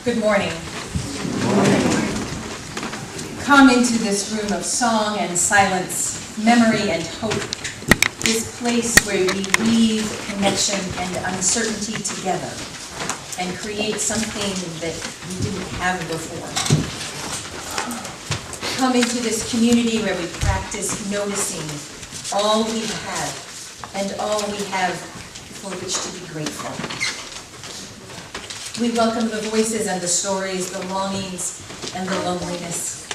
Good morning. Come into this room of song and silence, memory and hope, this place where we weave connection and uncertainty together and create something that we didn't have before. Come into this community where we practice noticing all we have and all we have for which to be grateful. We welcome the voices and the stories, the longings and the loneliness,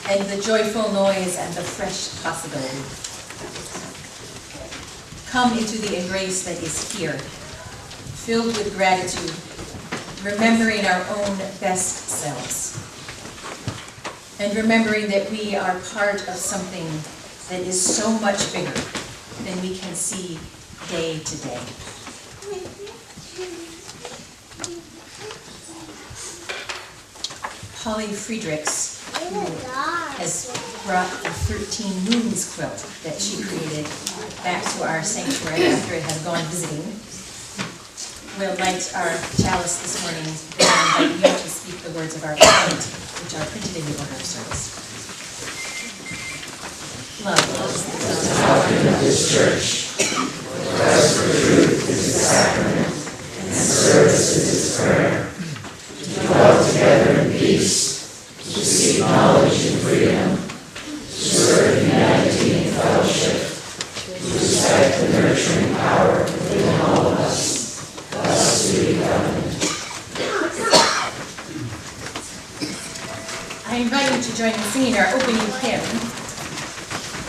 and the joyful noise and the fresh possibility. Come into the embrace that is here, filled with gratitude, remembering our own best selves, and remembering that we are part of something that is so much bigger than we can see day to day. Holly Friedrichs, who has brought the 13 Moons quilt that she created back to our sanctuary after it had gone visiting, will light our chalice this morning and invite you to speak the words of our covenant, which are printed in the order of service. Love is the doctrine of this church. As for truth is its sacrament, and service is its prayer. To dwell together in peace, to seek knowledge and freedom, to serve humanity in fellowship, to respect the nurturing power within all of us, thus do we covenant. I invite you to join in singing our opening hymn.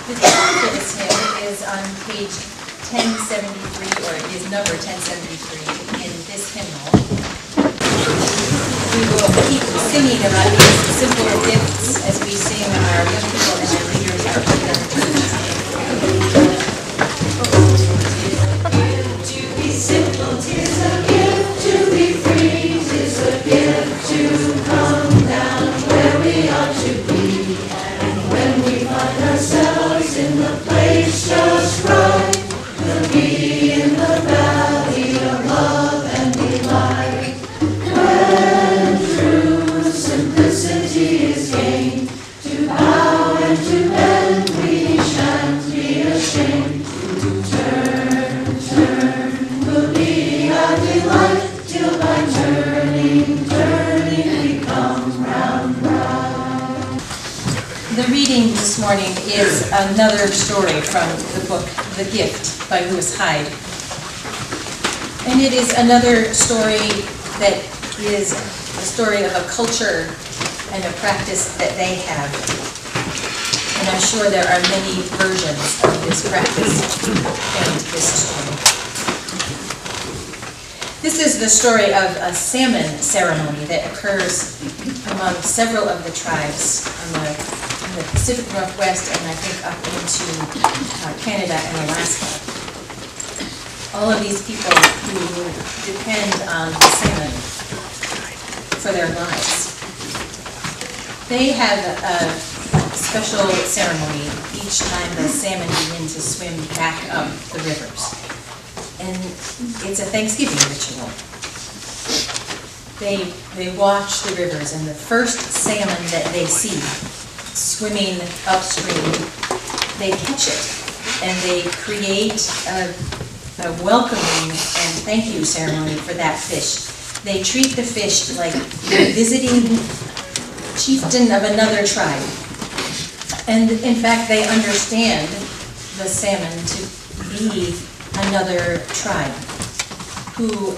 The tune for this hymn is on page 1073, or it is number 1073 in this hymnal. We will keep singing about these simple gifts as we sing our young people and our leaders out To be simple, 'tis a gift. To be free, 'tis a gift. To come down where we ought to be. And when we find ourselves in the place just right, we'll be in the valley of love and delight. When true simplicity is gained, to bow and to bend we shan't be ashamed. To turn will be our delight, till by turning we come round. The reading this morning is another story from the book The Gift by Lewis Hyde. And it is another story that is a story of a culture and a practice that they have. And I'm sure there are many versions of this practice and this story. This is the story of a salmon ceremony that occurs among several of the tribes in the Pacific Northwest and I think up into Canada and Alaska. All of these people who depend on the salmon for their lives. They have a special ceremony each time the salmon begin to swim back up the rivers. And it's a Thanksgiving ritual. They watch the rivers, and the first salmon that they see swimming upstream, they catch it, and they create a welcoming and thank you ceremony for that fish. They treat the fish like a visiting chieftain of another tribe. And in fact, they understand the salmon to be another tribe who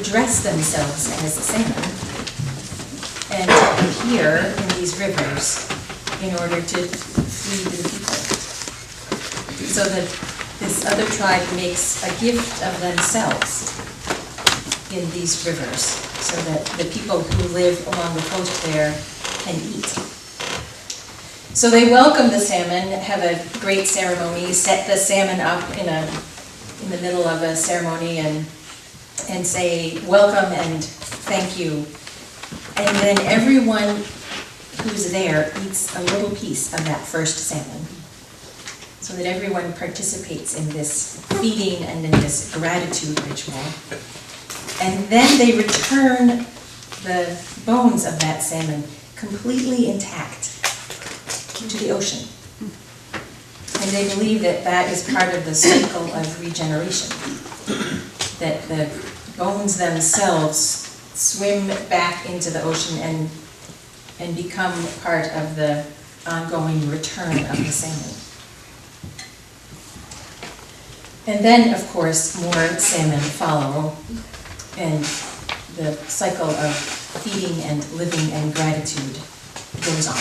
dress themselves as salmon and appear in these rivers in order to feed the people. So that this other tribe makes a gift of themselves in these rivers so that the people who live along the coast there can eat. So they welcome the salmon, have a great ceremony, set the salmon up in the middle of a ceremony and say welcome and thank you. And then everyone who's there eats a little piece of that first salmon, so that everyone participates in this feeding and in this gratitude ritual. And then they return the bones of that salmon completely intact into the ocean. And they believe that that is part of the cycle of regeneration, that the bones themselves swim back into the ocean and become part of the ongoing return of the salmon. And then, of course, more salmon follow, and the cycle of feeding and living and gratitude goes on.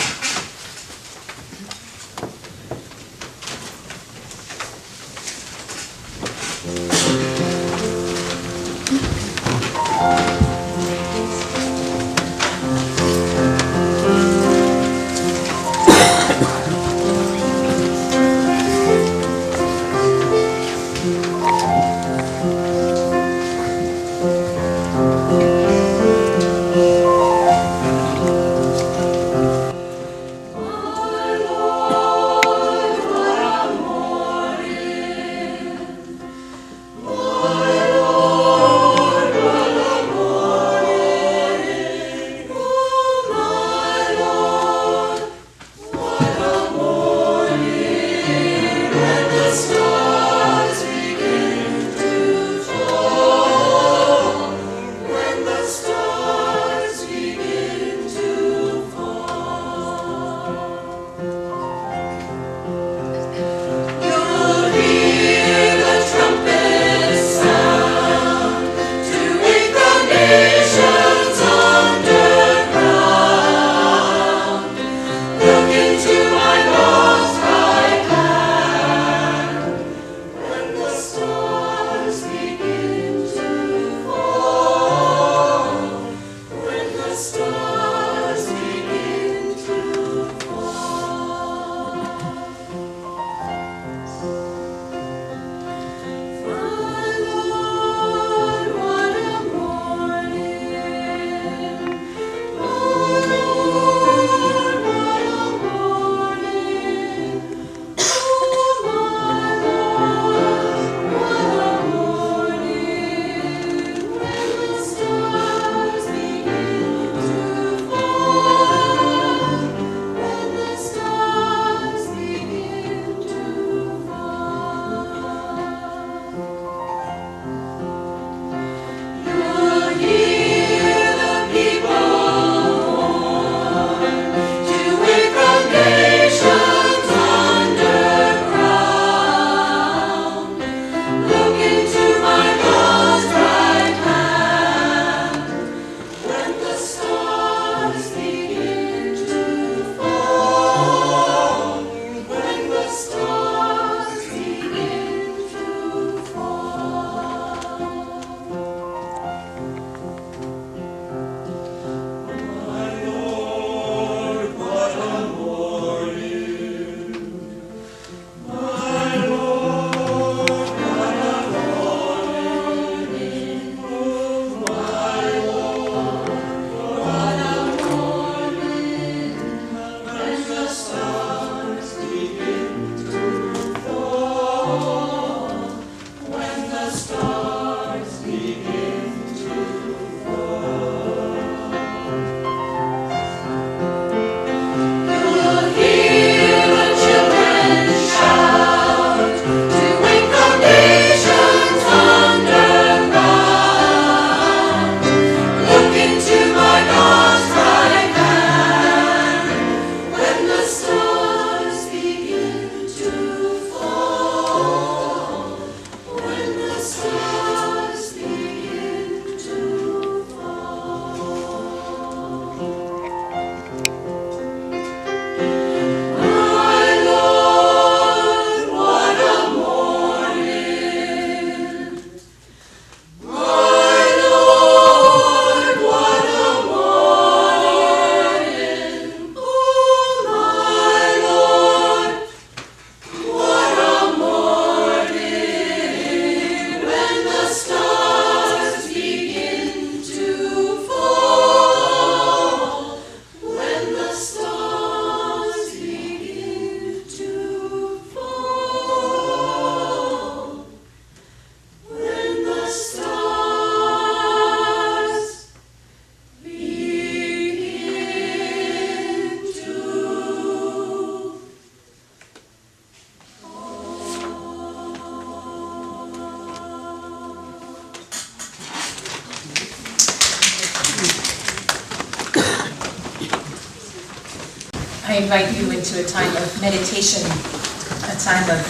I invite you into a time of meditation, a time of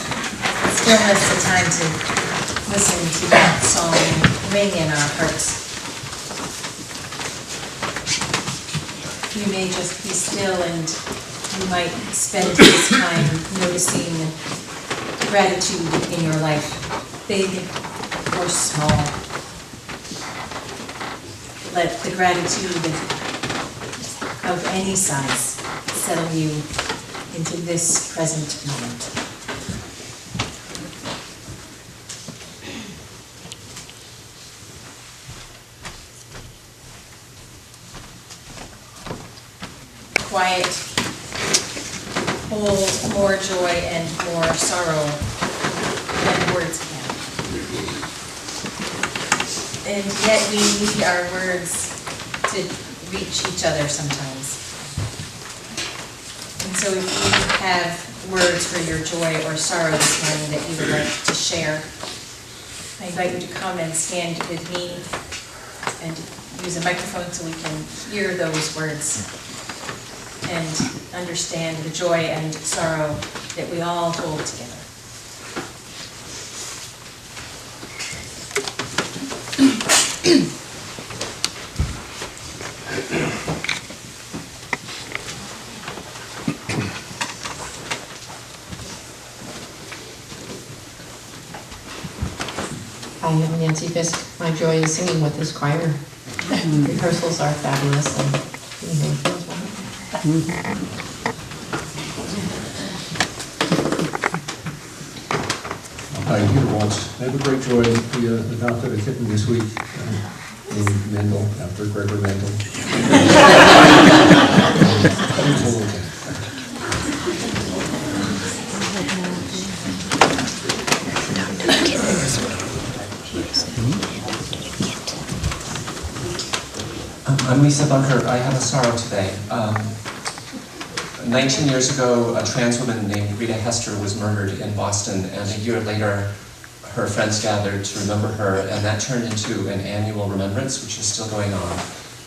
stillness, a time to listen to that song ring in our hearts. You may just be still, and you might spend this time noticing gratitude in your life, big or small. Let the gratitude of any size settle you into this present moment. Quiet holds more joy and more sorrow than words can. And yet we need our words to reach each other sometimes. And so if you have words for your joy or sorrow this morning that you would like to share, I invite you to come and stand with me and use a microphone so we can hear those words and understand the joy and sorrow that we all hold together. Hi, I'm Nancy Fisk. My joy is singing with this choir. Rehearsals are fabulous, and it feels wonderful. Hi, Peter Waltz. I have a great joy. We adopted a kitten this week named Mendel, after Gregor Mendel. I'm Lisa Bunker. I have a sorrow today. 19 years ago, a trans woman named Rita Hester was murdered in Boston, and a year later, her friends gathered to remember her, and that turned into an annual remembrance, which is still going on,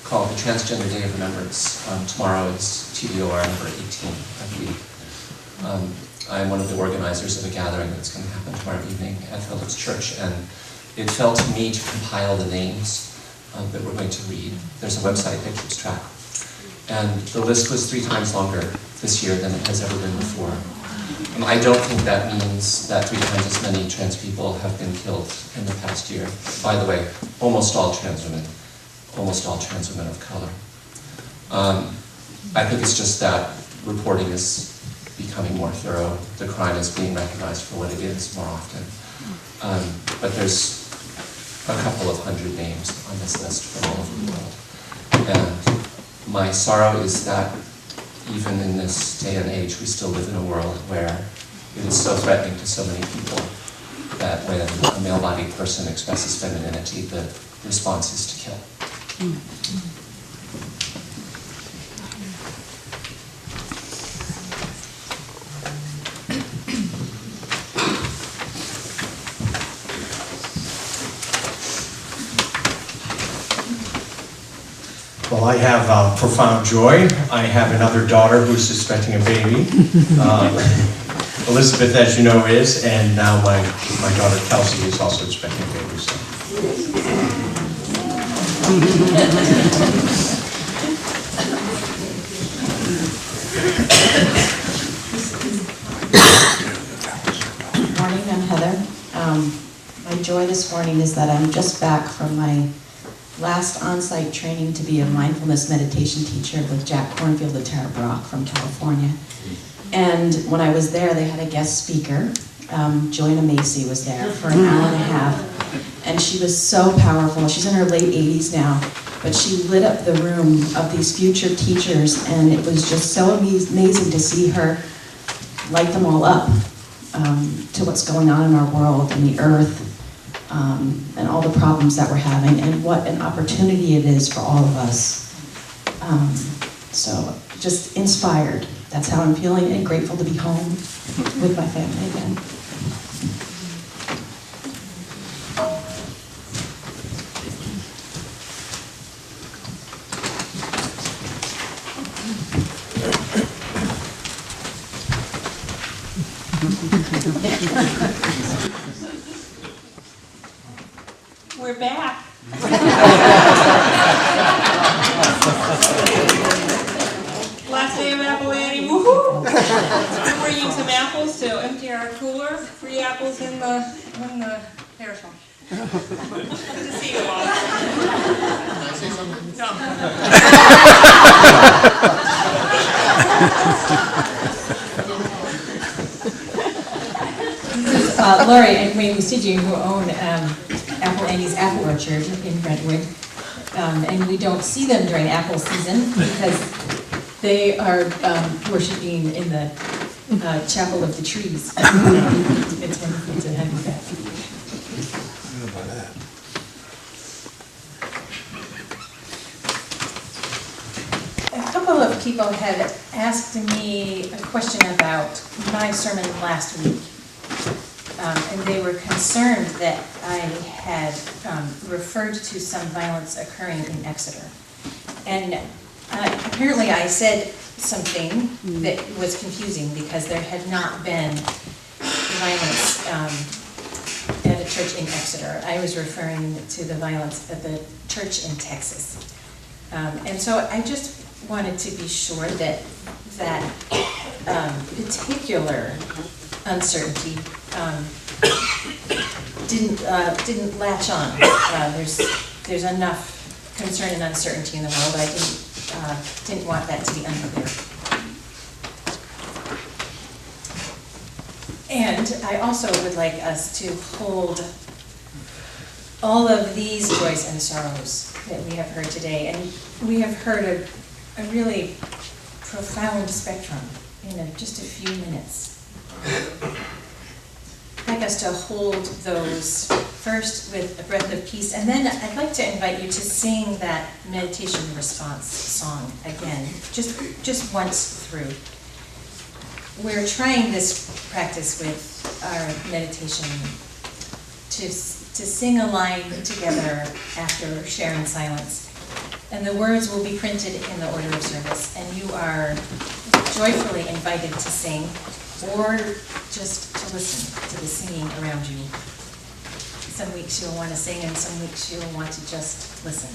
called the Transgender Day of Remembrance. Tomorrow is TDOR number 18, I believe. I'm one of the organizers of a gathering that's going to happen tomorrow evening at Phillips Church, and it fell to me to compile the names that we're going to read. There's a website that keeps track. And the list was 3 times longer this year than it has ever been before. I don't think that means that 3 times as many trans people have been killed in the past year. By the way, almost all trans women of color. I think it's just that reporting is becoming more thorough. The crime is being recognized for what it is more often. But there's a couple of hundred names on this list from all over the world. And my sorrow is that even in this day and age, we still live in a world where it is so threatening to so many people that when a male-bodied person expresses femininity, the response is to kill. Well, I have profound joy. I have another daughter who's suspecting a baby. Elizabeth, as you know, is, and now my daughter Kelsey is also expecting a baby. So. Good morning, I'm Heather. My joy this morning is that I'm just back from my last on-site training to be a mindfulness meditation teacher with Jack Kornfield and Tara Brock from California. And when I was there, they had a guest speaker. Joanna Macy was there for an hour and a half. And she was so powerful. She's in her late 80s now, but she lit up the room of these future teachers, and it was just so amazing to see her light them all up to what's going on in our world and the earth. And all the problems that we're having, and what an opportunity it is for all of us. So just inspired. That's how I'm feeling, and grateful to be home with my family again. We're back. Last day of apple Annie, woohoo! We're bringing some apples to empty our cooler. 3 apples in the perishable. Good to see you all. Can I say something? No. Lori and Wayne Lucidji, who own Apple Annie's Apple Orchard in Brentwood. And we don't see them during apple season because they are worshiping in the chapel of the trees. It's wonderful to have you back. A couple of people had asked me a question about my sermon last week. And they were concerned that I had referred to some violence occurring in Exeter. And apparently I said something that was confusing because there had not been violence at a church in Exeter. I was referring to the violence at the church in Texas. And so I just wanted to be sure that that particular uncertainty didn't latch on. There's enough concern and uncertainty in the world. I didn't want that to be unclear. And I also would like us to hold all of these joys and sorrows that we have heard today. And we have heard a really profound spectrum in just a few minutes. I'd like us to hold those first with a breath of peace, and then I'd like to invite you to sing that meditation response song again, just once through. We're trying this practice with our meditation to sing a line together after sharing silence. And the words will be printed in the order of service, and you are joyfully invited to sing or just to listen to the singing around you. Some weeks you'll want to sing and some weeks you'll want to just listen.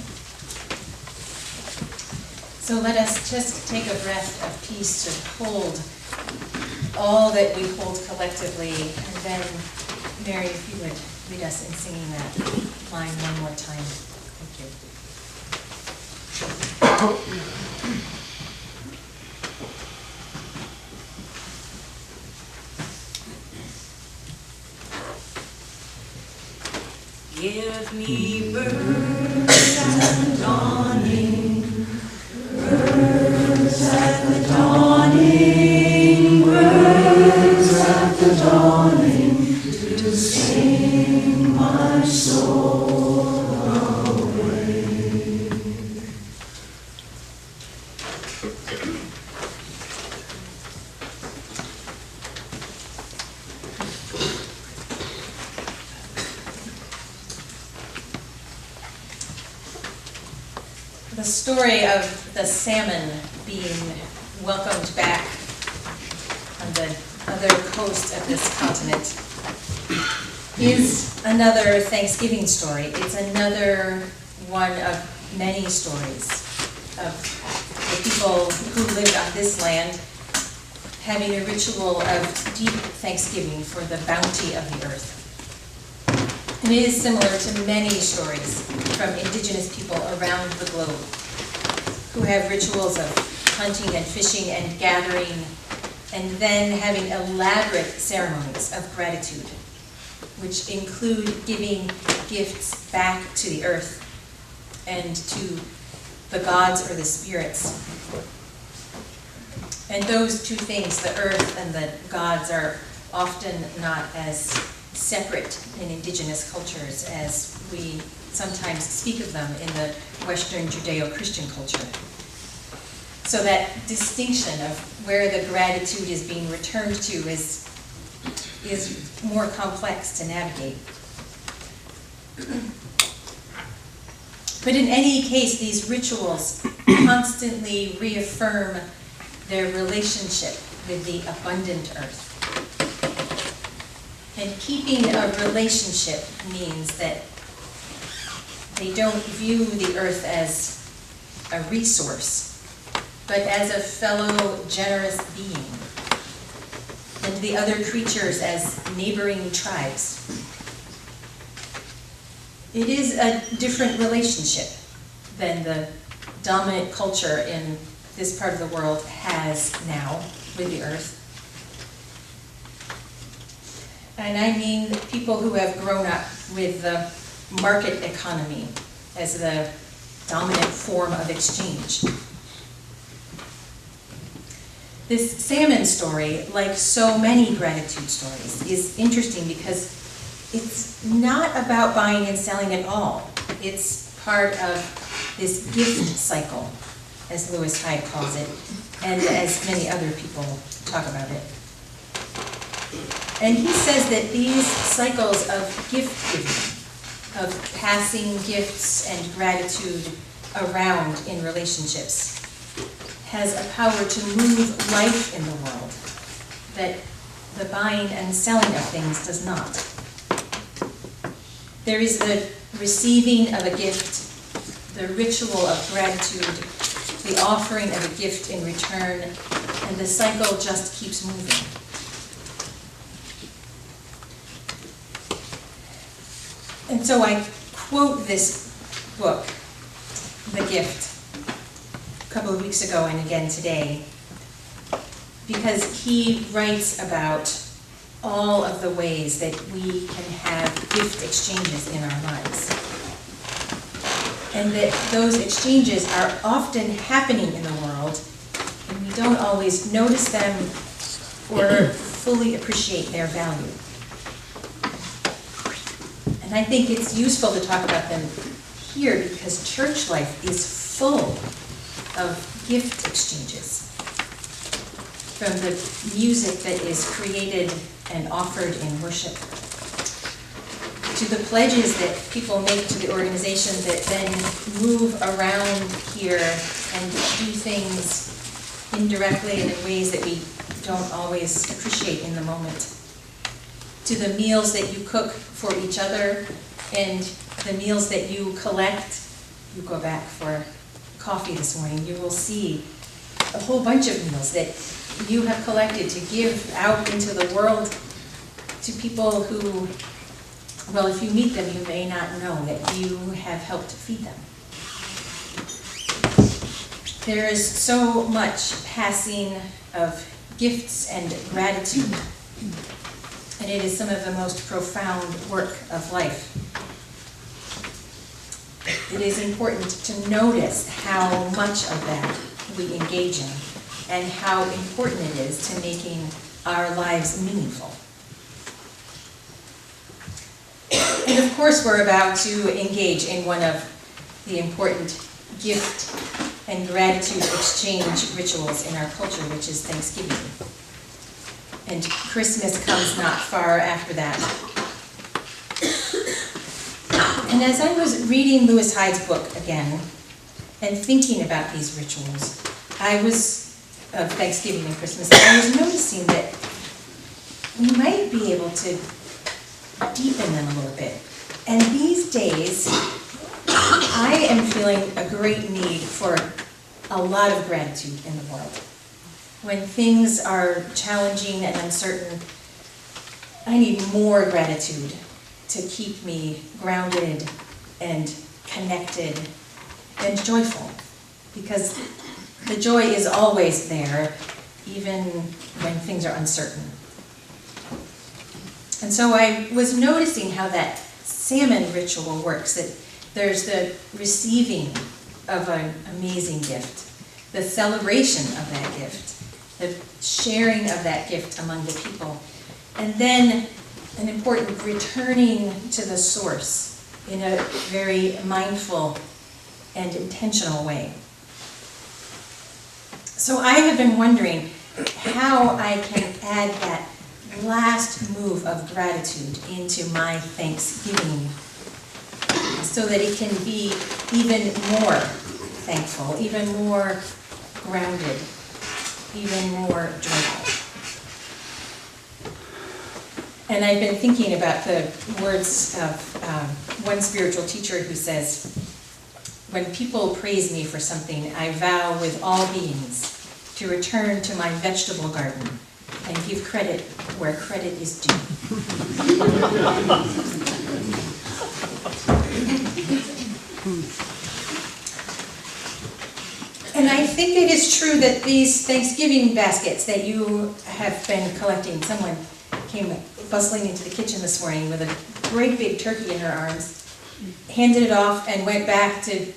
So let us just take a breath of peace to hold all that we hold collectively, and then Mary, if you would lead us in singing that line one more time. Thank you. Give me birds at the dawning, birds at the dawning, birds at the dawning, to sing my soul away. The story of the salmon being welcomed back on the other coast of this continent is another Thanksgiving story. It's another one of many stories of the people who lived on this land having a ritual of deep thanksgiving for the bounty of the earth. And it is similar to many stories from indigenous people around the globe who have rituals of hunting and fishing and gathering, and then having elaborate ceremonies of gratitude, which include giving gifts back to the earth and to the gods or the spirits. And those two things, the earth and the gods, are often not as separate in indigenous cultures as we sometimes speak of them in the Western Judeo-Christian culture. So that distinction of where the gratitude is being returned to is more complex to navigate. But in any case, these rituals constantly reaffirm their relationship with the abundant earth. And keeping a relationship means that they don't view the earth as a resource, but as a fellow generous being, and the other creatures as neighboring tribes. It is a different relationship than the dominant culture in this part of the world has now with the earth. And I mean people who have grown up with the market economy as the dominant form of exchange. This salmon story, like so many gratitude stories, is interesting because it's not about buying and selling at all. It's part of this gift cycle, as Lewis Hyde calls it, and as many other people talk about it. And he says that these cycles of gift giving, of passing gifts and gratitude around in relationships, has a power to move life in the world that the buying and selling of things does not. There is the receiving of a gift, the ritual of gratitude, the offering of a gift in return, and the cycle just keeps moving. And so I quote this book, The Gift, a couple of weeks ago and again today, because he writes about all of the ways that we can have gift exchanges in our lives. And that those exchanges are often happening in the world, and we don't always notice them or fully appreciate their value. And I think it's useful to talk about them here because church life is full of gift exchanges. From the music that is created and offered in worship, to the pledges that people make to the organization that then move around here and do things indirectly and in ways that we don't always appreciate in the moment. To the meals that you cook for each other and the meals that you collect. You go back for coffee this morning, you will see a whole bunch of meals that you have collected to give out into the world to people who, well, if you meet them, you may not know that you have helped to feed them. There is so much passing of gifts and gratitude, and it is some of the most profound work of life. It is important to notice how much of that we engage in, and how important it is to making our lives meaningful. And of course, we're about to engage in one of the important gift and gratitude exchange rituals in our culture, which is Thanksgiving. And Christmas comes not far after that. And as I was reading Lewis Hyde's book again, and thinking about these rituals, of Thanksgiving and Christmas, I was noticing that we might be able to deepen them a little bit. And these days, I am feeling a great need for a lot of gratitude in the world. When things are challenging and uncertain, I need more gratitude to keep me grounded and connected and joyful, because the joy is always there, even when things are uncertain. And so I was noticing how that salmon ritual works, that there's the receiving of an amazing gift, the celebration of that gift, the sharing of that gift among the people, and then an important returning to the source in a very mindful and intentional way. So I have been wondering how I can add that last move of gratitude into my Thanksgiving so that it can be even more thankful, even more grounded, even more joyful. And I've been thinking about the words of one spiritual teacher who says, when people praise me for something, I vow with all beings to return to my vegetable garden and give credit where credit is due. And I think it is true that these Thanksgiving baskets that you have been collecting, someone came bustling into the kitchen this morning with a great big turkey in her arms, handed it off and went back to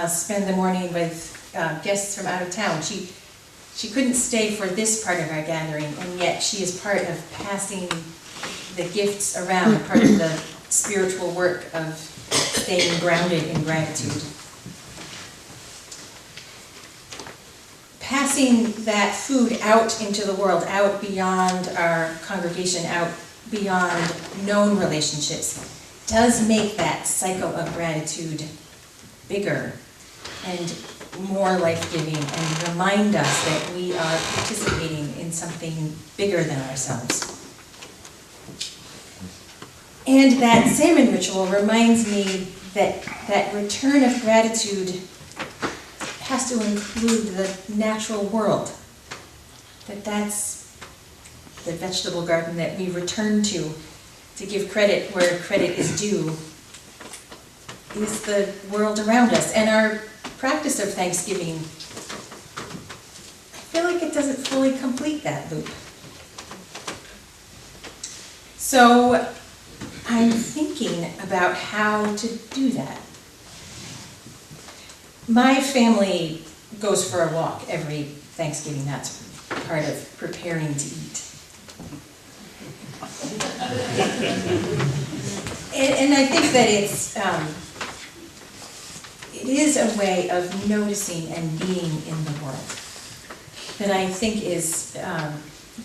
spend the morning with guests from out of town. She couldn't stay for this part of our gathering, and yet she is part of passing the gifts around, part of the spiritual work of staying grounded in gratitude. Passing that food out into the world, out beyond our congregation, out beyond known relationships, does make that cycle of gratitude bigger and more life-giving, and remind us that we are participating in something bigger than ourselves. And that salmon ritual reminds me that that return of gratitude has to include the natural world, that's the vegetable garden that we return to give credit where credit is due, is the world around us. And our practice of Thanksgiving, I feel like it doesn't fully complete that loop. So I'm thinking about how to do that. My family goes for a walk every Thanksgiving. That's part of preparing to eat. And I think that it is a way of noticing and being in the world that I think is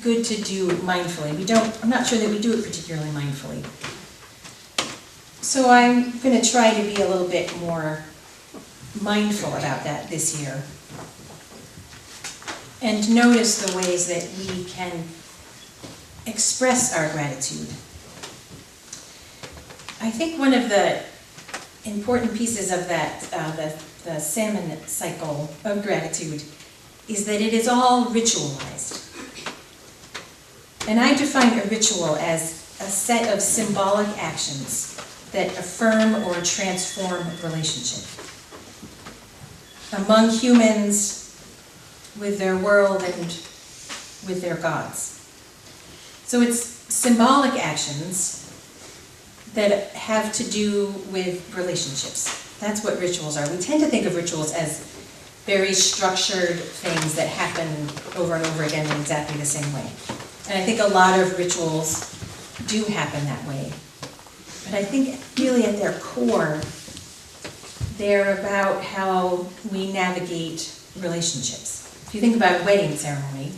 good to do mindfully. I'm not sure that we do it particularly mindfully. So I'm going to try to be a little bit more mindful about that this year, and notice the ways that we can express our gratitude. I think one of the important pieces of that, the salmon cycle of gratitude, is that it is all ritualized. And I define a ritual as a set of symbolic actions that affirm or transform relationship among humans, with their world, and with their gods. So it's symbolic actions that have to do with relationships. That's what rituals are. We tend to think of rituals as very structured things that happen over and over again in exactly the same way. And I think a lot of rituals do happen that way. But I think really at their core, they're about how we navigate relationships. If you think about a wedding ceremony,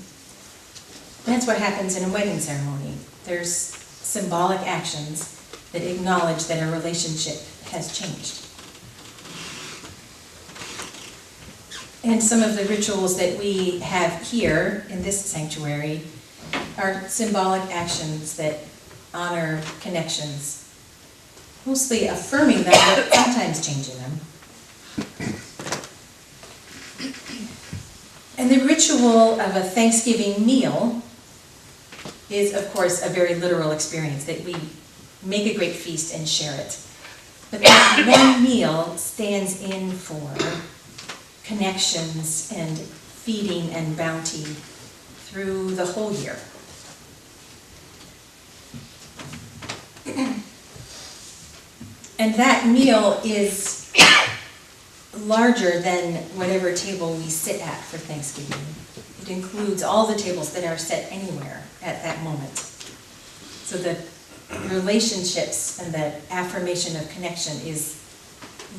that's what happens in a wedding ceremony. There's symbolic actions that acknowledge that a relationship has changed. And some of the rituals that we have here in this sanctuary are symbolic actions that honor connections, mostly affirming them, but sometimes changing them. And the ritual of a Thanksgiving meal is, of course, a very literal experience, that we make a great feast and share it. But that one meal stands in for connections and feeding and bounty through the whole year. And that meal is larger than whatever table we sit at for Thanksgiving. It includes all the tables that are set anywhere at that moment. So the relationships and the affirmation of connection is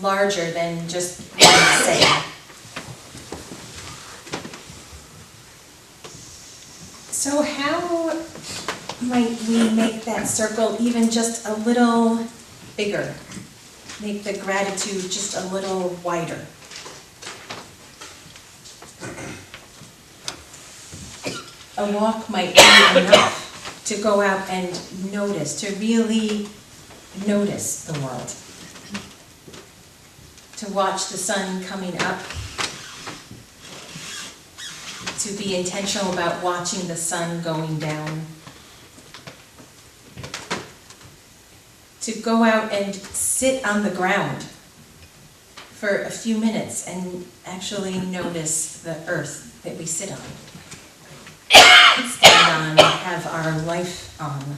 larger than just one setting. So how might we make that circle even just a little bigger? Make the gratitude just a little wider. A walk might be enough. to go out and notice, to really notice the world. To watch the sun coming up, to be intentional about watching the sun going down. To go out and sit on the ground for a few minutes and actually notice the earth that we sit on, stand on, have our life on.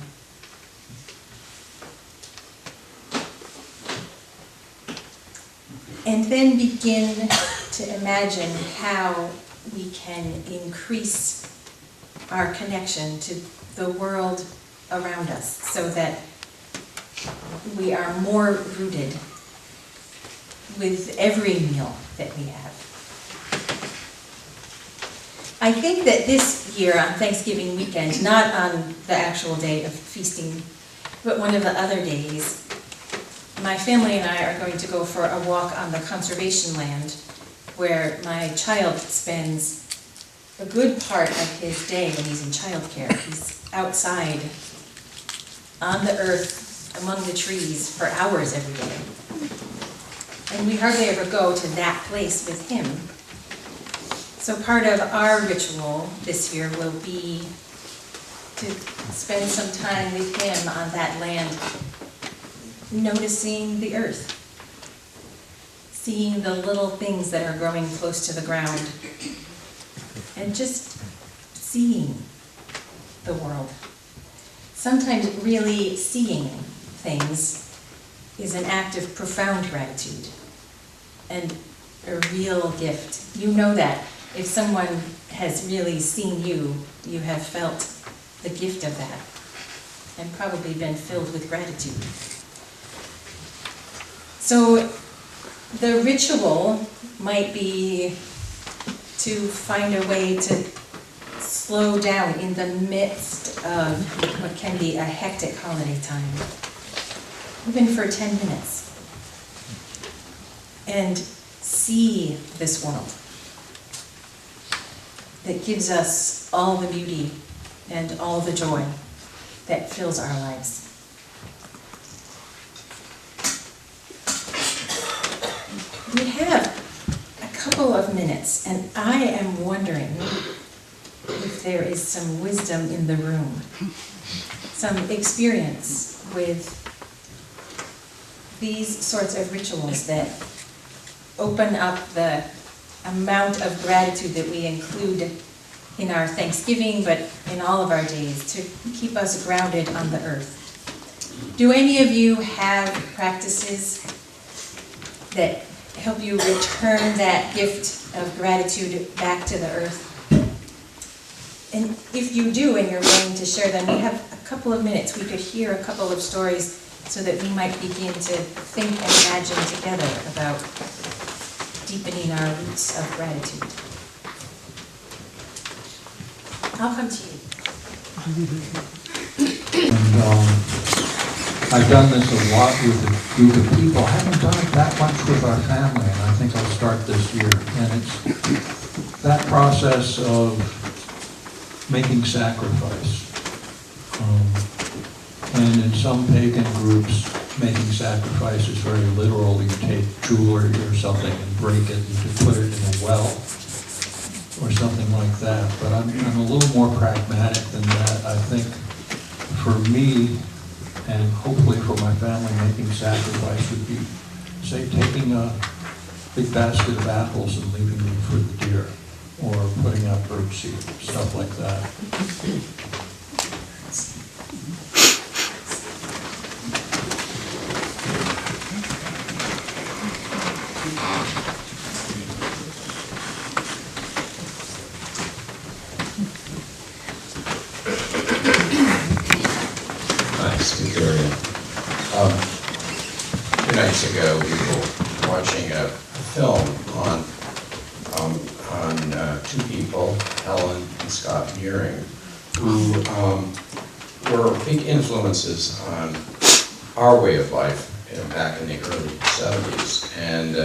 And then begin to imagine how we can increase our connection to the world around us so that we are more rooted with every meal that we have. I think that this year on Thanksgiving weekend, not on the actual day of feasting, but one of the other days, my family and I are going to go for a walk on the conservation land where my child spends a good part of his day when he's in childcare. He's outside on the earth among the trees for hours every day. And we hardly ever go to that place with him. So part of our ritual this year will be to spend some time with him on that land, noticing the earth, seeing the little things that are growing close to the ground, and just seeing the world. Sometimes really seeing things is an act of profound gratitude and a real gift. You know that. If someone has really seen you, you have felt the gift of that and probably been filled with gratitude. So the ritual might be to find a way to slow down in the midst of what can be a hectic holiday time, even for 10 minutes, and see this world that gives us all the beauty and all the joy that fills our lives. We have a couple of minutes, and I am wondering if there is some wisdom in the room, some experience with these sorts of rituals that open up the amount of gratitude that we include in our Thanksgiving, but in all of our days, to keep us grounded on the earth. Do any of you have practices that help you return that gift of gratitude back to the earth? And if you do and you're willing to share them, we have a couple of minutes. We could hear a couple of stories so that we might begin to think and imagine together about deepening our roots of gratitude. I'll come to you. And I've done this a lot with a group of people. I haven't done it that much with our family, and I think I'll start this year. And it's that process of making sacrifice. And in some pagan groups, making sacrifice is very literal. You take jewelry or something and break it and to put it in a well or something like that. But I'm a little more pragmatic than that. I think for me, and hopefully for my family, making sacrifice would be, say, taking a big basket of apples and leaving them for the deer, or putting out birdseed, stuff like that. Unitarian. 2 nights ago, we were watching a film on two people, Helen and Scott Nearing, who were big influences on our way of life back in the early 70s. And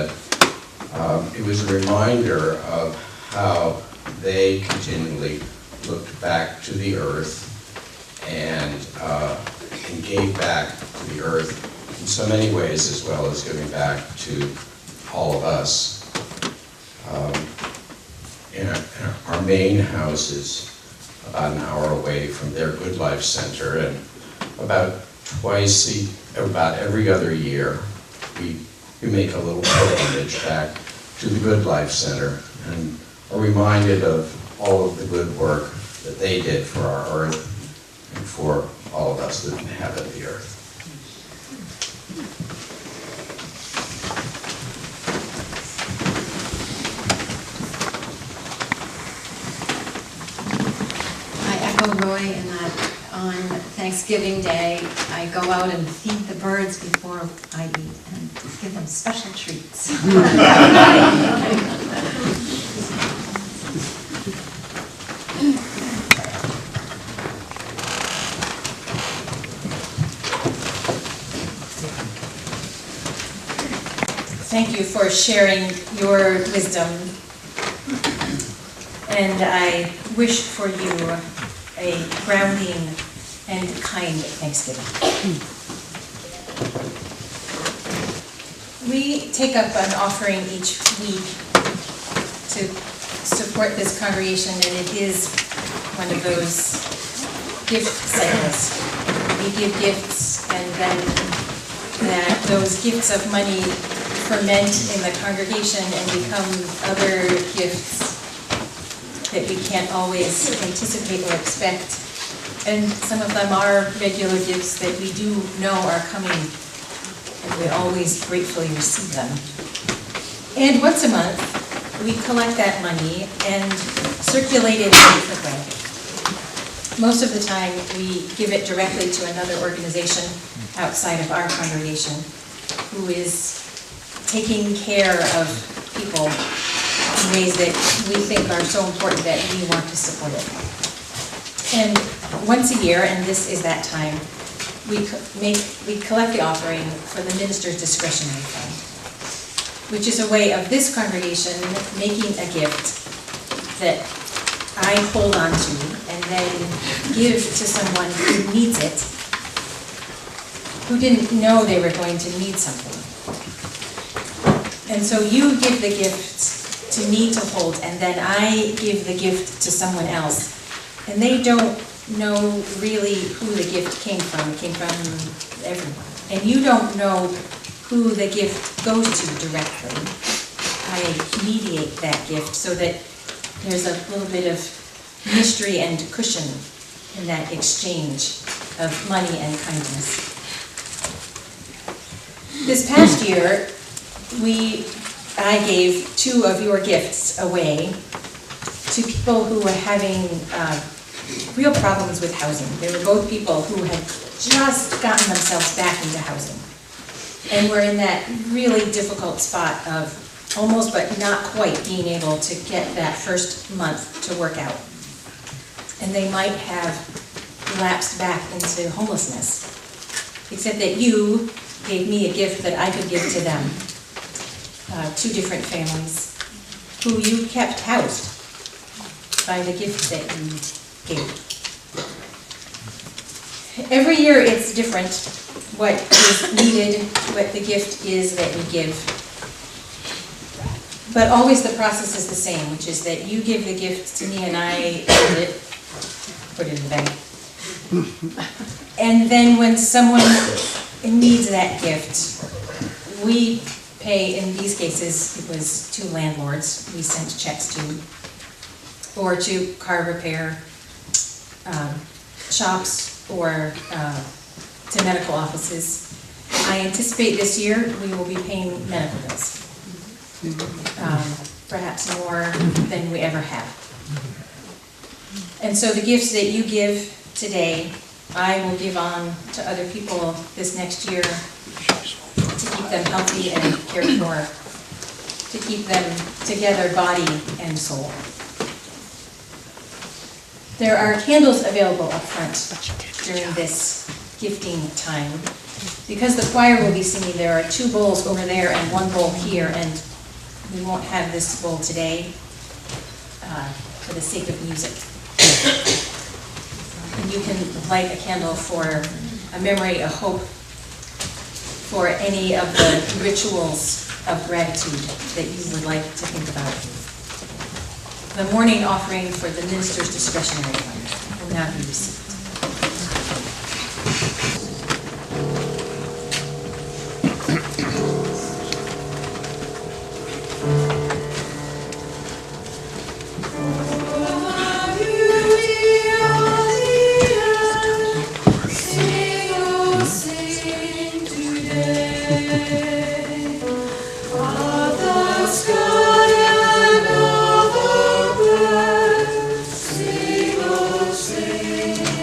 it was a reminder of how they continually looked back to the earth and gave back to the earth in so many ways, as well as giving back to all of us. Our main house is about an hour away from their Good Life Center, and about every other year, we make a little pilgrimage back to the Good Life Center and are reminded of all of the good work that they did for our earth and for all of us that inhabit the earth. Roy, in that on Thanksgiving Day, I go out and feed the birds before I eat and give them special treats. Thank you for sharing your wisdom, and I wish for you a grounding and kind Thanksgiving. We take up an offering each week to support this congregation, and it is one of those gift cycles. We give gifts, and then those gifts of money ferment in the congregation and become other gifts that we can't always anticipate or expect. And some of them are regular gifts that we do know are coming, and we always gratefully receive them. And once a month, we collect that money and circulate it differently. Most of the time, we give it directly to another organization outside of our congregation who is taking care of people in ways that we think are so important that we want to support it. And once a year, and this is that time, we collect the offering for the minister's discretionary fund, which is a way of this congregation making a gift that I hold on to and then give to someone who needs it, who didn't know they were going to need something. And so you give the gift to me to hold, and then I give the gift to someone else. And they don't know really who the gift came from. It came from everyone. And you don't know who the gift goes to directly. I mediate that gift so that there's a little bit of mystery and cushion in that exchange of money and kindness. This past year, I gave 2 of your gifts away to people who were having real problems with housing. They were both people who had just gotten themselves back into housing and were in that really difficult spot of almost but not quite being able to get that first month to work out. And they might have lapsed back into homelessness, except that you gave me a gift that I could give to them. 2 different families who you kept housed by the gift that you gave. Every year it's different what is needed, what the gift is that we give. But always the process is the same, which is that you give the gift to me and I hold it, put it in the bag. And then when someone needs that gift, we pay, in these cases, it was 2 landlords we sent checks to, or to car repair shops, or to medical offices. I anticipate this year we will be paying medical bills, perhaps more than we ever have. And so the gifts that you give today, I will give on to other people this next year to keep them healthy and cared for, to keep them together, body and soul. There are candles available up front during this gifting time. Because the choir will be singing, there are 2 bowls over there and 1 bowl here, and we won't have this bowl today for the sake of music. And you can light a candle for a memory, a hope, for any of the rituals of gratitude that you would like to think about. The morning offering for the minister's discretionary fund will now be received. Sing, oh, sing.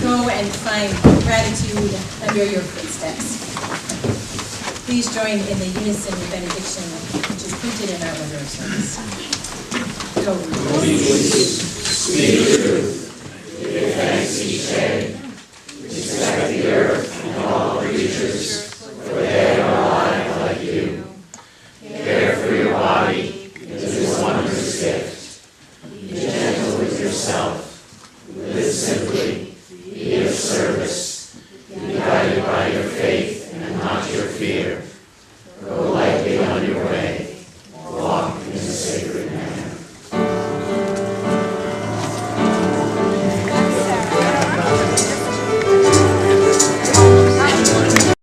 Go and find gratitude under your footsteps. Please join in the unison benediction, which is printed in our order of service. Go. Speak truth, give thanks each day, respect the earth and all creatures, for they are alive like you. Care for your body, it is a wondrous gift. Be gentle with yourself, live simply, be of service, be guided by your faith and not your fear.